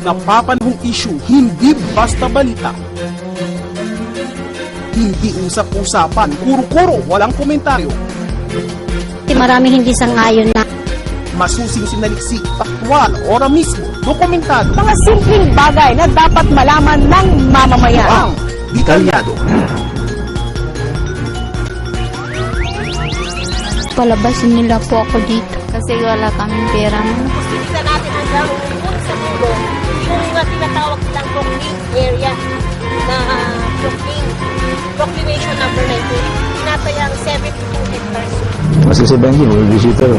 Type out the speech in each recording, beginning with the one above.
napapanahong issue, hindi basta balita. Hindi usap-usapan, kuro-kuro, walang komentaryo. Marami hindi sang-ayon na Masusing sinaliksik, aktwal, ora mismo, dokumentado. Mga simpleng bagay na dapat malaman ng mamamayan. Ang detalyado. palabasin nila po ako dito kasi wala kaming pera. Gusto natin hanggang kung sa mundo, yung tinatawag silang Brooklyn area na Proclamation number 19, tinatayang 72 hectares. Kasi sa Benji, may visitor.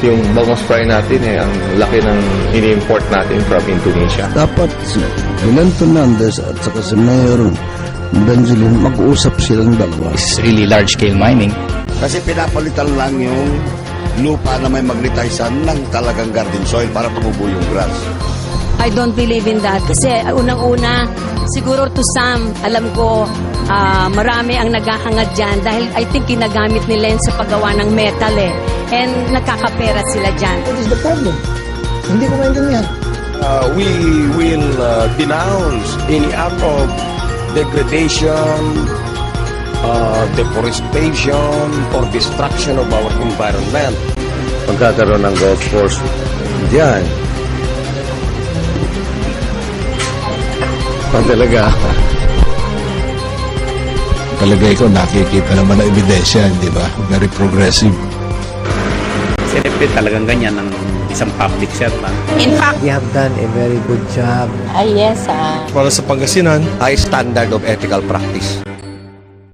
Yung bangus fry natin ang laki ng ini-import natin from Indonesia. Dapat si Bilan Fernandez at saka si Mayor Benjamin mag-uusap silang dalawa. It's really large-scale mining. Kasi pinapalitan lang yung lupa na may magnetizan ng talagang garden soil para tumubo yung grass. I don't believe in that. Kasi unang-una, siguro to some, alam ko, marami ang naghahangad dyan dahil I think ginagamit nila yun sa paggawa ng metal eh. And nakakapera sila dyan. What is the problem? Hindi ko maintindihan. We will denounce any act of degradation, deforestation, or destruction of our environment. Pagkakaroon ng golf course diyan. Talaga. Palagay ko nakikita naman ang ebidensya, di ba? Very progressive. Siyempre talagang ganyan ng isang public servant. In fact, We have done a very good job. yes, Para sa Pangasinan, High standard of ethical practice.